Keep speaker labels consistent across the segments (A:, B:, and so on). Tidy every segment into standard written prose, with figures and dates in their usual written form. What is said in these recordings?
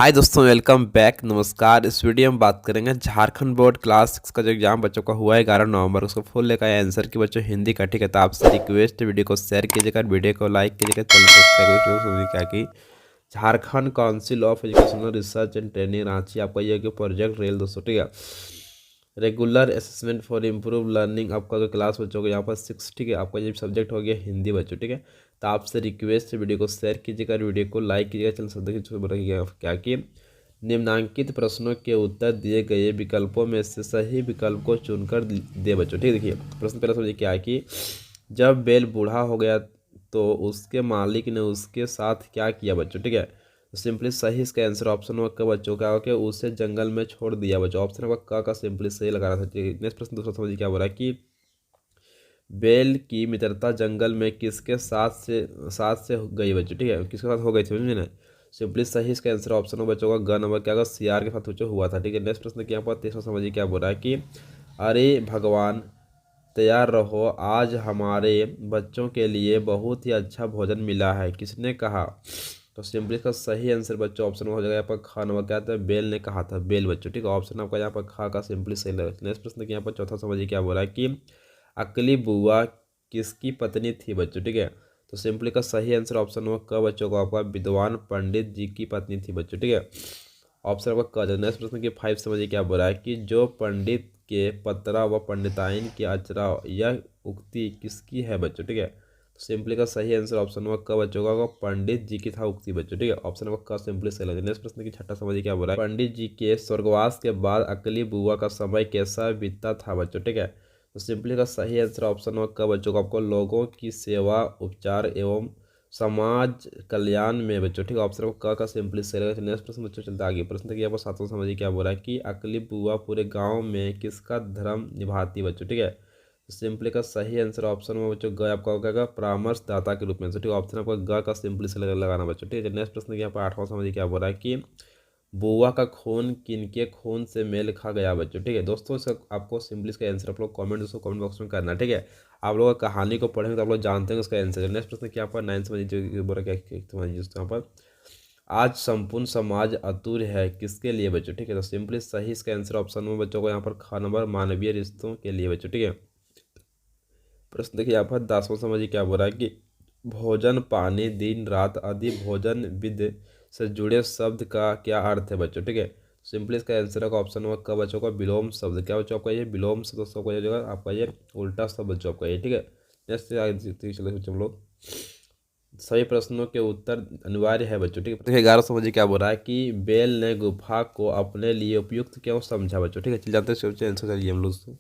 A: हाय दोस्तों, welcome back. नमस्कार। इस वीडियो में बात करेंगे झारखंड बोर्ड क्लास 6 का जो एग्जाम बच्चों का हुआ है 11 नवंबर, उसको फुल लेकर आया आंसर की बच्चों हिंदी का। ठीक है, तो आपसे रिक्वेस्ट, वीडियो को शेयर कीजिएगा, वीडियो को लाइक कीजिएगा, चैनल को सब्सक्राइब क्या कि Jharkhand council of educational research and training Ranchi आपका ये प्रोजेक्ट रेल दोस्तों। ठीक है, regular assessment for improve learning आपका जो क्लास बच्चों को यहाँ पर 6। ठीक है, आपका ये सब्जेक्ट हो गया हिंदी बच्चों। ठीक है, तो आपसे रिक्वेस्ट है वीडियो को शेयर कीजिएगा, वीडियो को लाइक कीजिएगा, चैनल सब्जेक्ट क्या कि निम्नांकित प्रश्नों के उत्तर दिए गए विकल्पों में से सही विकल्प को चुनकर दे बच्चों। ठीक है, देखिए प्रश्न पहला समझिए क्या है कि जब बैल बूढ़ा हो गया तो उसके मालिक ने उसके साथ क्या किया बच्चों। ठीक है, तो सिंपली सही इसका आंसर ऑप्शन नंबर का बच्चों क्या हो कि उसे जंगल में छोड़ दिया बच्चों। ऑप्शन नंबर का सिंपली सही लगाना था। नेक्स्ट प्रश्न दूसरा समझिए क्या बोला कि बैल की मित्रता जंगल में किसके साथ से गई बच्चों। ठीक है, किसके साथ हो गई थी समझे ना। सिंपली सही इसका आंसर ऑप्शन नंबर बच्चों का ग नंबर क्या होगा, सियार के साथ कुछ हुआ था। ठीक है, नेक्स्ट प्रश्न क्या पर तीसरा समझिए क्या बोल रहा है कि अरे भगवान तैयार रहो, आज हमारे बच्चों के लिए बहुत ही अच्छा भोजन मिला है, किसने कहा। तो सिंपली इसका सही आंसर बच्चों ऑप्शन में हो जाएगा यहाँ पर खा नंबर क्या था, बेल ने कहा था, बेल बच्चों। ठीक है, ऑप्शन आपका यहाँ पर खा का सिंपली सही लगेगा। नेक्स्ट प्रश्न यहाँ पर चौथा समझिए क्या बोला है कि अकली बुआ किसकी पत्नी थी बच्चों। ठीक है, तो सिंपली का सही आंसर ऑप्शन नंबर क बच्चों को आपका विद्वान पंडित जी की पत्नी थी बच्चों। ठीक है, ऑप्शन आपका क। नेक्स्ट प्रश्न की 5 समझिए क्या बोला है कि जो पंडित के पतरा व पंडिताइन की अचरा, यह उक्ति किसकी है बच्चों। ठीक है, तो सिंपली का सही आंसर ऑप्शन नंबर क बच्चों का पंडित जी की था उक्ति बच्चों। ठीक है, ऑप्शन नंबर क सिंपली सही लगे। नेक्स्ट प्रश्न की छठा समझिए क्या बोला है पंडित जी के स्वर्गवास के बाद अकली बुआ का समय कैसा बीता था बच्चों। ठीक है, तो सिंपली का सही आंसर ऑप्शन नंबर क बच्चों को आपको लोगों की सेवा, उपचार एवं समाज कल्याण में बच्चों। ठीक है, ऑप्शन नंबर क का सिंपली सही रहेगा। नेक्स्ट प्रश्न बच्चों चलता आगे। प्रश्न देखिए यहाँ पर सातवां समझिए क्या बोला है कि अकली बुआ पूरे गांव में किसका धर्म निभाती बच्चों। ठीक है, तो सिंपली का सही आंसर ऑप्शन में बच्चों ग आपका होगा परामर्शदाता के रूप में। ठीक है, ऑप्शन आपका ग का सिंपली से लगाना बच्चों। ठीक है, नेक्स्ट प्रश्न यहाँ पर आठवां समझिए क्या बोला है कि बुआ का खून किनके खून से मेल खा गया बच्चों। ठीक है दोस्तों, इसका आपको सिंपली इसका आंसर आप लोग कमेंट दोस्तों कमेंट बॉक्स में करना। ठीक है, आप लोग कहानी को पढ़ेंगे तो आप लोग जानते हैं उसका आंसर। नेक्स्ट प्रश्न क्या पर 9 समझिए बोला क्या समझिए दोस्तों यहाँ पर आज संपूर्ण समाज अतुर है किसके लिए बच्चों। ठीक है, तो सिंपली सही इसका आंसर ऑप्शन में बच्चों को यहाँ पर ख नंबर मानवीय रिश्तों के लिए बच्चों। ठीक है, प्रश्न देखिए यहाँ पर 10वां समझिए क्या बोल रहा है कि भोजन, पानी, दिन, रात आदि भोजन विद से जुड़े शब्द का क्या अर्थ है बच्चों। ठीक है, सिंपली इसका आंसर का ऑप्शन होगा का बच्चों का विलोम शब्द। क्या बच्चों आपका ये विलोम शब्द दोस्तों को जाएगा आपका ये उल्टा शब्द बच्चों आपका ये। ठीक है, नेक्स्ट आगे चलो हम लोग सही प्रश्नों के उत्तर अनिवार्य है बच्चों। ठीक है, देखिए 11 समझिए क्या बोल रहा है कि बेल ने गुफा को अपने लिए उपयुक्त क्यों समझा बच्चों। ठीक है, चल जाते हैं आंसर चलिए हम लोग।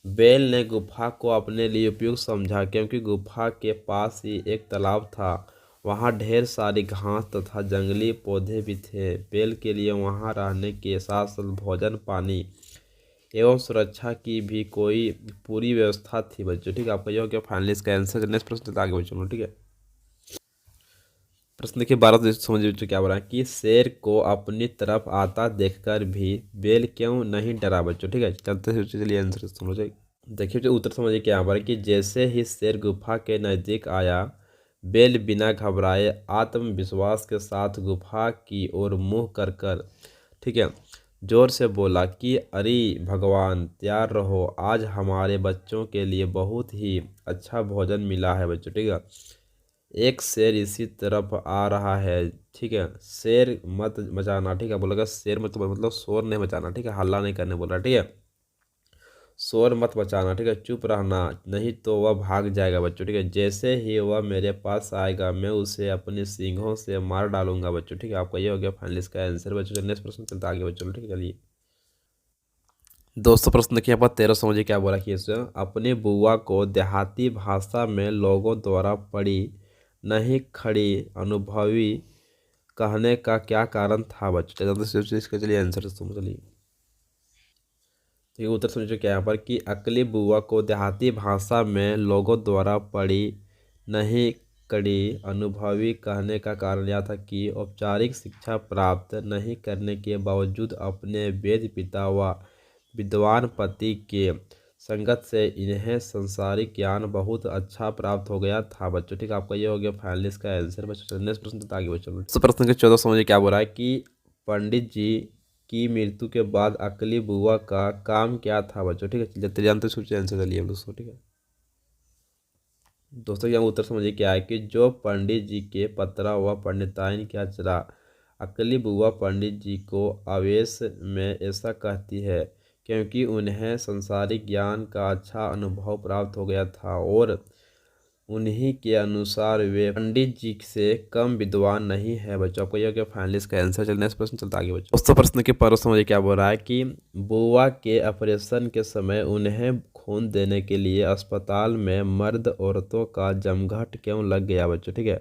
A: बेल ने गुफा को अपने लिए उपयुक्त समझा क्योंकि गुफा के पास ही एक तालाब था, वहाँ ढेर सारी घास तथा जंगली पौधे भी थे। बेल के लिए वहाँ रहने के साथ साथ भोजन, पानी एवं सुरक्षा की भी कोई पूरी व्यवस्था थी बच्चों। ठीक है, आपका ये हो गया फाइनली इसका आंसर। नेक्स्ट प्रश्न चलता आगे बच्चों। ठीक है, प्रश्न देखिए 12 से समझिए बच्चों क्या बोला है कि शेर को अपनी तरफ आता देखकर भी बेल क्यों नहीं डरा बच्चों। ठीक है, चलते चलिए आंसर समझो। देखिए जो उत्तर समझिए क्या यहाँ पर कि जैसे ही शेर गुफा के नज़दीक आया, बेल बिना घबराए आत्मविश्वास के साथ गुफा की ओर मुंह कर कर, ठीक है, जोर से बोला कि अरे भगवान तैयार रहो, आज हमारे बच्चों के लिए बहुत ही अच्छा भोजन मिला है बच्चों। ठीक है, एक शेर इसी तरफ आ रहा है। ठीक है, शेर मत मचाना। ठीक है, बोलेगा शेर मतलब शोर नहीं मचाना। ठीक है, हल्ला नहीं करने बोल रहा। ठीक है, शोर मत मचाना। ठीक है, चुप रहना, नहीं तो वह भाग जाएगा बच्चों। ठीक है, जैसे ही वह मेरे पास आएगा मैं उसे अपने सींगों से मार डालूंगा बच्चों। ठीक है, आपका ये हो गया फाइनल इसका आंसर बच्चों। नेक्स्ट प्रश्न चलता आगे बच्चों। ठीक है, चलिए दोस्तों प्रश्न देखिए यहाँ पर 13 समझिए क्या बोला कि इसे अपनी बुआ को देहाती भाषा में लोगों द्वारा पड़ी नहीं खड़ी अनुभवी कहने का क्या कारण था बच्चों। इसका चलिए आंसर समझ चलिए। ठीक है, उत्तर समझो क्या यहाँ पर कि अकली बुआ को देहाती भाषा में लोगों द्वारा पढ़ी नहीं कड़ी अनुभवी कहने का कारण यह था कि औपचारिक शिक्षा प्राप्त नहीं करने के बावजूद अपने वेद पिता व विद्वान पति के संगत से इन्हें संसारिक ज्ञान बहुत अच्छा प्राप्त हो गया था बच्चों। ठीक है, आपका ये हो गया फाइनली इसका आंसर बच्चों। नेक्स्ट प्रश्न तो आगे बच्चों। तो प्रश्न के 14 समझिए क्या बोल रहा है कि पंडित जी की मृत्यु के बाद अकली बुआ का काम क्या था बच्चों। ठीक है, जल्दी जानते सोचिए आंसर चलिए हम दोस्तों। ठीक है दोस्तों, यहाँ उत्तर समझिए क्या है कि जो पंडित जी के पतरा हुआ पंडिताइन क्या चला। अकली बुआ पंडित जी को आवेश में ऐसा कहती है क्योंकि उन्हें संसारिक ज्ञान का अच्छा अनुभव प्राप्त हो गया था और उन्हीं के अनुसार वे पंडित जी से कम विद्वान नहीं है बच्चों। आपको यह क्या फाइनली इसका आंसर चलने इस प्रश्न चलता आगे बच्चों। दोस्तों प्रश्न के पर समझिए क्या बोल रहा है कि बुआ के ऑपरेशन के समय उन्हें खून देने के लिए अस्पताल में मर्द औरतों का जमघट क्यों लग गया बच्चों। ठीक है,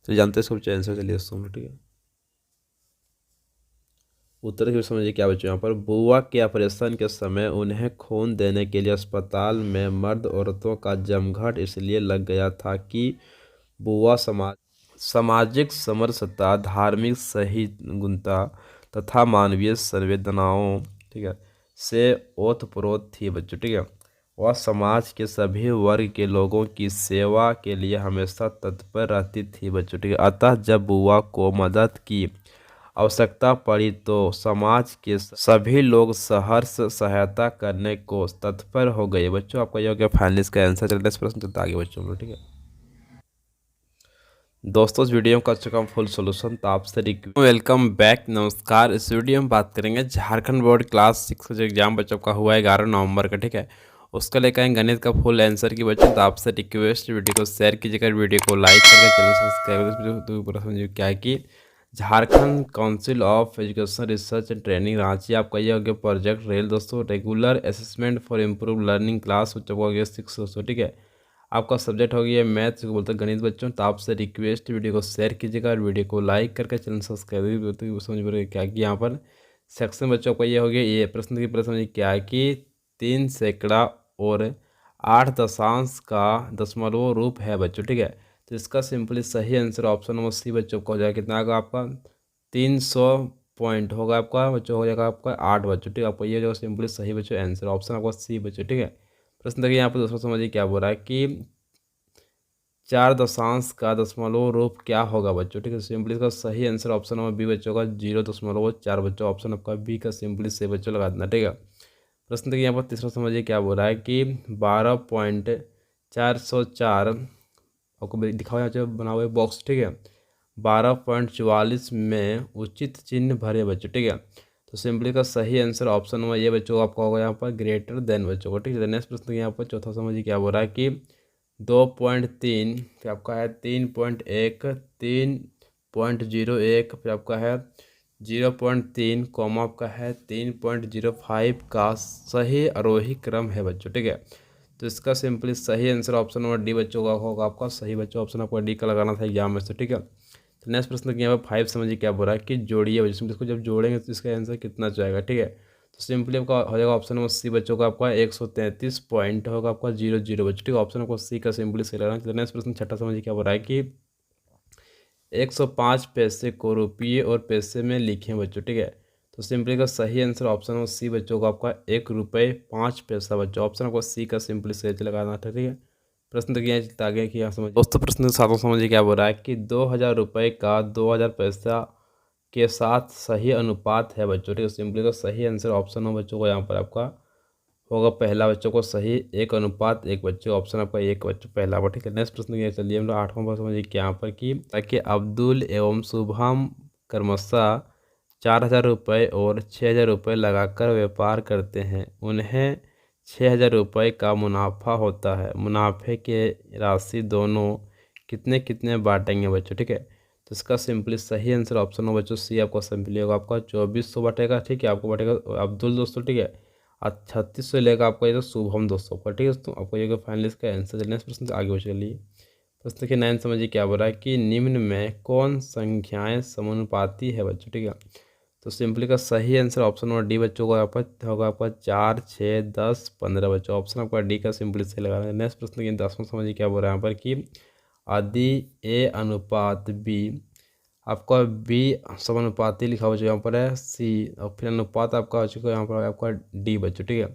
A: तो जानते हैं इसका आंसर चलिए दोस्तों। ठीक है, उत्तर की समझिए क्या बच्चों। यहाँ पर बुआ के ऑपरेशन के समय उन्हें खून देने के लिए अस्पताल में मर्द औरतों का जमघट इसलिए लग गया था कि बुआ सामाजिक समरसता, धार्मिक सहिष्णुता तथा मानवीय संवेदनाओं, ठीक है, से ओतप्रोत थी बच्चों। ठीक है, वह समाज के सभी वर्ग के लोगों की सेवा के लिए हमेशा तत्पर रहती थी बच्चों। ठीक है, अतः जब बुआ को मदद की आवश्यकता पड़ी तो समाज के सभी लोग सहर्ष सहायता करने को तत्पर हो गए बच्चों। आपका ये हो गया फाइनल इसका आंसर। चलते इस प्रश्न चलता आगे बच्चों हम लोग। ठीक है दोस्तों, इस वीडियो में कर चुका हूँ फुल सोल्यूशन, तो आपसे वेलकम बैक, नमस्कार। इस वीडियो में बात करेंगे झारखंड बोर्ड क्लास 6 का जो एग्जाम बच्चों का हुआ है 11 नवंबर का। ठीक है, उसका लेकर आए गणित का फुल आंसर की बच्चों। तो आपसे रिक्वेस्ट वीडियो को शेयर कीजिएगा, वीडियो को लाइक करके चैनल सब्सक्राइब। तो पूरा समझिए क्या है कि Jharkhand council of education research and training Ranchi, आपका ये हो गया प्रोजेक्ट रेल दोस्तों, regular assessment for improve learning class बच्चों को हो गया 6 दोस्तों। ठीक है, आपका सब्जेक्ट हो गया मैथ्स को बोलते हैं गणित बच्चों। तो आपसे रिक्वेस्ट वीडियो को शेयर कीजिएगा और वीडियो को लाइक करके चैनल सब्सक्राइब समझ पड़ेगा क्या कि यहाँ पर सेक्शन बच्चों का ये हो गया। ये प्रश्न की प्रश्न क्या है कि 3 सैकड़ा और 8 दशांश का दशमलव रूप है बच्चों। ठीक है, तो इसका सिंपली सही आंसर ऑप्शन नंबर सी बच्चों का हो जाएगा। कितना होगा आपका 300 पॉइंट होगा आपका बच्चों, हो जाएगा आपका 8 बच्चों। ठीक है, आपको ये जो सिंपली सही बच्चों आंसर ऑप्शन आपका सी बच्चों। ठीक है, प्रश्न देखिए यहाँ पर दोस्तों समझिए क्या बोल रहा है कि 4 दशांश का दशमलव रूप क्या होगा बच्चों। ठीक है, सिंपली इसका सही आंसर ऑप्शन नंबर बी बच्चों का 0.4 बच्चों। ऑप्शन आपका बी का सिंपली से बच्चों लगा देना। ठीक है, प्रश्न देखिए यहाँ पर तीसरा समझिए क्या बोल रहा है कि 12.404 आपको दिखा हुआ है बना हुआ है बॉक्स। ठीक है, 12.44 में उचित चिन्ह भरे बच्चों। ठीक है, तो सिंपली का सही आंसर ऑप्शन नंबर ये बच्चों आपका होगा यहाँ पर ग्रेटर देन बच्चों को। ठीक है, नेक्स्ट प्रश्न यहाँ पर चौथा समझिए क्या बोल रहा है कि 2.3 फिर आपका है 3.1 3.01 फिर आपका है 0.3 कॉमा आपका है 3.05 का सही आरोही क्रम है बच्चों। ठीक है, तो इसका सिंपली सही आंसर ऑप्शन नंबर डी बच्चों का होगा आपका सही बच्चों। ऑप्शन आपको डी का लगाना था एग्जाम में से। ठीक है, तो नेक्स्ट प्रश्न यहाँ पर 5 समझिए क्या बोल रहा है कि जोड़िए बच्चों। इसको जब जोड़ेंगे तो इसका आंसर कितना जाएगा। ठीक है, तो सिंपली आपका हो जाएगा ऑप्शन नंबर सी बच्चों का आपका 133 पॉइंट होगा आपका 00 बच्चों। ठीक है, ऑप्शन आपको सी का सिंपली सही लगाना है। नेक्स्ट प्रश्न छठा समझिए क्या बोल रहा है कि 105 पैसे को रुपये और पैसे में लिखें बच्चों। ठीक है, तो सिंपली का सही आंसर ऑप्शन नंबर सी बच्चों को आपका 1 रुपये 5 पैसा बच्चों। ऑप्शन आपको सी का सिंपली सही लगाना था। ठीक है, प्रश्न तो क्या आगे कि यहाँ समझ दोस्तों प्रश्न सातों समझिए क्या बोल रहा है कि 2000 रुपये का 2000 पैसा के साथ सही अनुपात है बच्चों। ठीक है, सिंपली का सही आंसर ऑप्शन हो बच्चों को यहाँ पर आपका होगा पहला बच्चों को सही 1:1 बच्चों। ऑप्शन आपका एक बच्चों पहला। ठीक है, नेक्स्ट प्रश्न ये चलिए हम लोग 8वां प्रश्न समझिए कि यहाँ पर कि ताकि अब्दुल एवं शुभम क्रमशः 4000 रुपये और 6000 रुपये लगाकर व्यापार करते हैं। उन्हें 6000 रुपये का मुनाफा होता है। मुनाफे के राशि दोनों कितने कितने बांटेंगे बच्चों। ठीक है, तो इसका सिंपली सही आंसर ऑप्शन हो बच्चों सी आपको सिंपली होगा आपका 2400 बटेगा। ठीक है, आपको बटेगा अब्दुल दोस्तों। ठीक है, 3600 लेगा आपका ये तो शुभम दोस्तों का। ठीक है दोस्तों, आपको ये फाइनली इसका आंसर नेक्स्ट प्रश्न से आगे चलिए। प्रश्न देखिए 9 समझिए क्या बोल रहा है कि निम्न में कौन संख्याएं समानुपाती है बच्चों। ठीक है, तो सिंपली का सही आंसर ऑप्शन नंबर डी बच्चों को यहाँ पर होगा आपका 4 6 10 15 बच्चों। ऑप्शन आपका डी का सिंपली सही लगा रहे हैं। नेक्स्ट प्रश्न की 10वां समझिए क्या बोल रहा है यहाँ पर कि यदि ए अनुपात बी, आपका बी समानुपाती लिखा हुआ यहाँ पर है सी, और फिर अनुपात आपका हो चुका है यहाँ पर आपका डी बच्चों। ठीक है,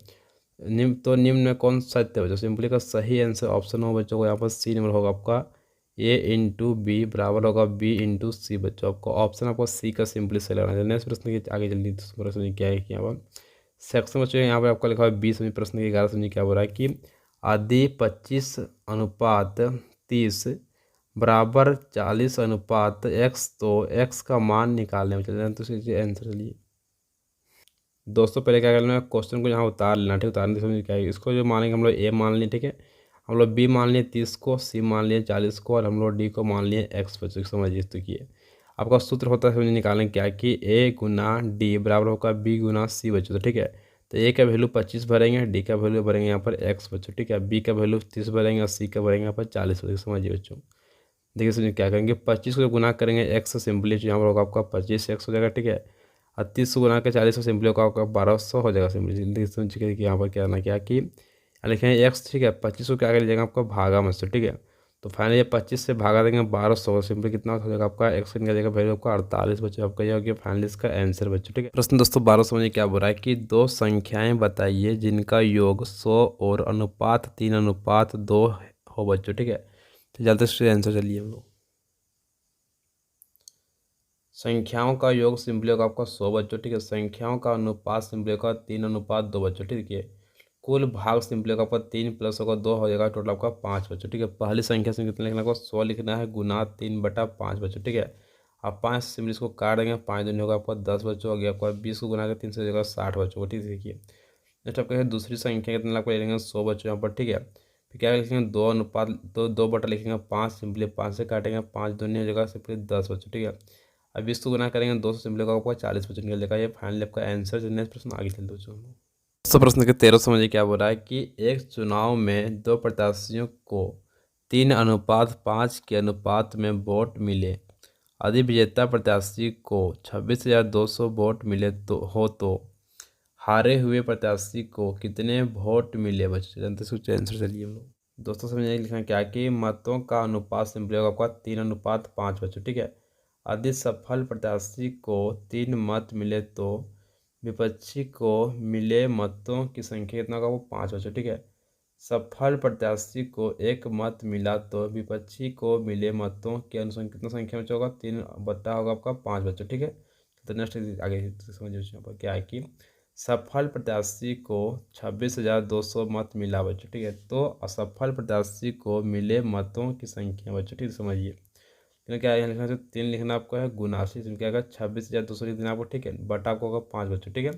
A: निम्न में कौन सत्य है बच्चों? सिंपली का सही आंसर ऑप्शन हो बच्चों को यहाँ पर सी नंबर होगा आपका A/B बराबर होगा B/C बच्चों। आपको ऑप्शन आपको सी का सिंपली सही लगाना है। नेक्स्ट प्रश्न की आगे जल्दी प्रश्न क्या है कि यहाँ पर सेक्शन बच्चों यहाँ पर आपका लिखा हुआ है 20 प्रश्न की 11 समझिए क्या बोल रहा है कि आदि 25:30 बराबर 40:x, तो x का मान निकालने में चलते हैं। तो इसलिए आंसर चलिए दोस्तों पहले क्या करना है, क्वेश्चन को यहाँ उतार लेना, ठीक उतारने समझ क्या है। इसको जो मानेंगे हम लोग ए मान लिए, ठीक है, हम लोग बी मान लिए 30 को, सी मान लिए 40 को, और हम लोग डी को मान लिए एक्स बच्चों। समझिए तो किए आपका सूत्र होता है समझिए निकालें क्या कि ए गुना डी बराबर होगा बी गुना सी बच्चों। तो ठीक है, तो ए का वैल्यू 25 भरेंगे, डी का वैल्यू भरेंगे यहाँ पर एक्स बच्चों, ठीक है, बी का वैल्यू 30 भरेंगे और सी का भरेंगे यहाँ पर 40 बच्चों। समझिए बच्चों देखिए समझिए क्या करेंगे, 25 को गुना करेंगे एक्स से सिंपली, यहाँ पर होगा आपका 25x हो जाएगा, ठीक है, 38 को गुना के 40 से सिंपली होगा आपका 1200 हो जाएगा सिंपली। जल्दी समझिए कि यहाँ पर क्या करना क्या कि लिखेंगे एक्स, ठीक है, 25 को क्या कर लीजिएगा आपका भागा मत से, ठीक है, तो फाइनली 25 से भागा देंगे 1200 सिंपली कितना हो जाएगा आपका एक्स का निकल जाएगा वैल्यू आपका 48 बच्चे। आपका यह हो गया फाइनली इसका आंसर बच्चों। ठीक है, प्रश्न दोस्तों 12 समझिए क्या बोल रहा है कि दो संख्याएं बताइए जिनका योग 100 और अनुपात 3:2 हो बच्चों। ठीक है, तो जल्दी से आंसर चलिए हम लोग। संख्याओं का योग सिंपली होगा आपका 100 बच्चों, ठीक है, संख्याओं का अनुपात सिंपली होगा 3:2 बच्चों, ठीक है, कुल भाग सिंपली होगा आपका 3 प्लस होगा 2 हो जाएगा टोटल आपका 5 बच्चों। ठीक है, पहली संख्या से कितना लिखना होगा 100 लिखना है गुना 3/5 बच्चों। ठीक है, अब 5 सिंपली इसको काट देंगे, 5 दूनी होगा आपका 10 बच्चों, हो गया आपका 20 को गुना के 3 से हो जाएगा 60 बच्चों को। ठीक है, देखिए नेक्स्ट आपका दूसरी संख्या कितना आपको ले लेंगे 100 बच्चों यहाँ पर। ठीक है, फिर क्या लिखेंगे 2 बटा लिखेंगे 5 सिंपली 5 से काटेंगे, 5 दूनी हो जाएगा सिंपली 10 बच्चों। ठीक है, अब इसको गुना करेंगे 2 से सिंपली होगा आपका 40 निकल जाएगा। ये फाइनली आपका आंसर। नेक्स्ट प्रश्न आगे चलते बच्चों। दोस्तों प्रश्न के 13 समझिए क्या बोल रहा है कि एक चुनाव में 2 प्रत्याशियों को 3:5 के अनुपात में वोट मिले। यदि विजेता प्रत्याशी को 26,200 वोट मिले तो हारे हुए प्रत्याशी को कितने वोट मिले बच्चे? जानते सोचिए आंसर चलिए हम लोग। दोस्तों समझिए लिखना क्या कि मतों का अनुपात सिंपली होगा आपका 3:5 बच्चों। ठीक है, यदि सफल प्रत्याशी को 3 मत मिले तो विपक्षी को मिले मतों की संख्या कितना होगा वो 5 बच्चों। ठीक है, सफल प्रत्याशी को 1 मत मिला तो विपक्षी को मिले मतों के अनुसार कितना संख्या बच्चा होगा 3 बटा होगा आपका 5 बच्चों। ठीक है, तो नेक्स्ट आगे समझिए यहाँ पर क्या है कि सफल प्रत्याशी को 26,200 मत मिला बच्चों। ठीक है, तो असफल प्रत्याशी को मिले मतों की संख्या बच्चों। ठीक है, समझिए क्या है लिखना है 3 लिखना आपको है गुनासी क्या होगा 26,200 लिख देना आपको। ठीक है, बटा आपको होगा 5 बच्चों। ठीक है,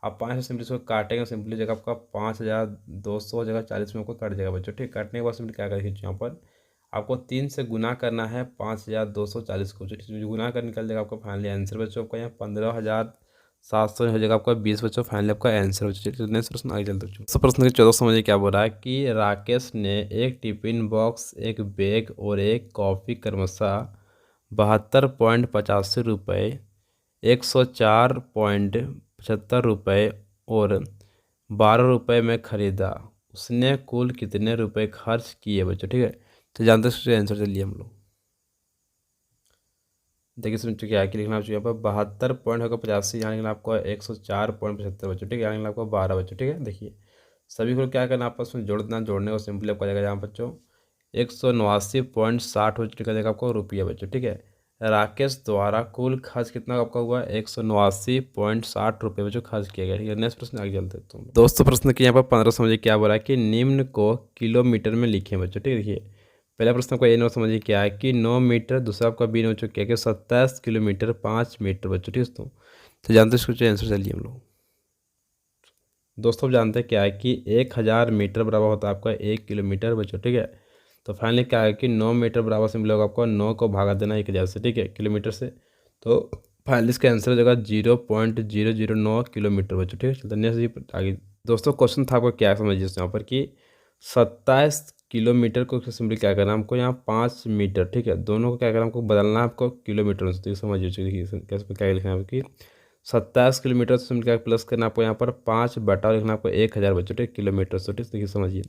A: आप 5 से सिंपली इसको काटेंगे, सिंपली जगह आपका 5,200 जगह 40 में आपको कट जाएगा बच्चों। ठीक है, काटने के बाद सिंपली क्या करेंगे यहाँ पर आपको 3 से गुना करना है 5,240 को, गुना कर निकल जाएगा आपका फाइनली आंसर बच्चों। आपका यहाँ 15,700 हो जाएगा आपका 20 बच्चों। फाइनली आपका आंसर बच्चों। नेक्स्ट प्रश्न आगे चलते बच्चों। सब प्रश्न के 14 समझिए क्या बोल रहा है कि राकेश ने एक टिफिन बॉक्स, एक बैग और एक कॉफ़ी क्रमशः 72.85 रुपये, 104.75 रुपये और 12 रुपये में ख़रीदा। उसने कुल कितने रुपए खर्च किए बच्चों? ठीक है, तो जानते हैं आंसर चलिए हम लोग। देखिए समझो क्या है कि लिखना चाहिए यहाँ पर 72.85 यहाँ लिखना आपको 104.75 बच्चों। ठीक है, यहाँ लिखना आपको 12 बच्चों। ठीक है, देखिए सभी को क्या करना आपस में जोड़ देना, जोड़ने को सिंपली आपको जाएगा यहाँ बच्चों 189.60 बच्चों का जाएगा आपको रुपया बच्चों। ठीक है, राकेश द्वारा कुल खर्च कितना आपका हुआ 189.60 रुपये बच्चों खर्च किया गया। ठीक है, नेक्स्ट प्रश्न आगे चलते हैं दोस्तों। प्रश्न के यहाँ पर 15 समझिए क्या बोला है कि निम्न को किलोमीटर में लिखें बच्चों। ठीक है, देखिए पहला प्रश्न को ए नंबर समझिए क्या है कि 9 मीटर, दूसरा आपका बी नंबर क्या है 27 किलोमीटर 5 मीटर बच्चों। ठीक है, तो जानते हैं इसको आंसर चलिए हम लोग। दोस्तों जानते हैं क्या है कि 1000 मीटर बराबर होता है आपका 1 किलोमीटर बच्चों। ठीक है, तो फाइनली क्या है कि 9 मीटर बराबर से मिलेगा आपको 9 को भागा देना 1000 से। ठीक है, किलोमीटर से, तो फाइनली इसका आंसर हो जाएगा 0.009 किलोमीटर बच्चों। ठीक है, नेक्स्ट आगे दोस्तों क्वेश्चन था आपको क्या समझिए यहाँ पर कि 27 किलोमीटर को सिंपली क्या करना है हमको यहाँ 5 मीटर। ठीक है, दोनों को क्या करना है हमको बदलना है आपको किलोमीटर में। तो समझिए कैसे क्या लिखना है कि 27 किलोमीटर से क्या प्लस करना आपको यहाँ पर 5 बटा लिखना आपको 1000 बच्चों। ठीक किलोमीटर से। ठीक देखिए समझिए,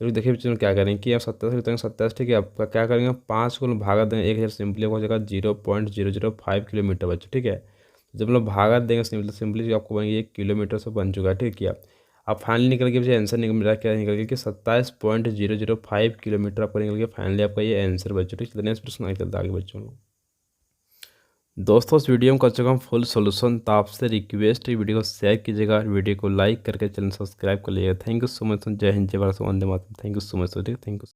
A: तो देखिए बच्चों क्या करेंगे कि आप 27 लिखते हैं 27। ठीक है, आपका क्या करेंगे 5 को भागा देंगे 1000 सिंपली हो जाएगा 0.005 किलोमीटर बच्चों। ठीक है, जब लोग भागा देंगे सिंपली आपको बनेंगे 1 किलोमीटर से बन चुका है। ठीक है, अब फाइनली निकल के आंसर निकल मेरा क्या निकल गया कि 27.005 किलोमीटर आपको निकल गया। फाइनली आपका ये आंसर बच्चों। ठीक, चलिए नेक्स्ट प्रश्न आगे चलता है आगे बच्चों। दोस्तों इस वीडियो में कर चुका हूँ फुल सोल्यूशन, तो आपसे रिक्वेस्ट है वीडियो को शेयर कीजिएगा, वीडियो को लाइक करके चैनल सब्सक्राइब कर लीजिएगा। Thank you so much. जय हिंद, जय भारत, वंदे मातरम। Thank you so much. Thank you.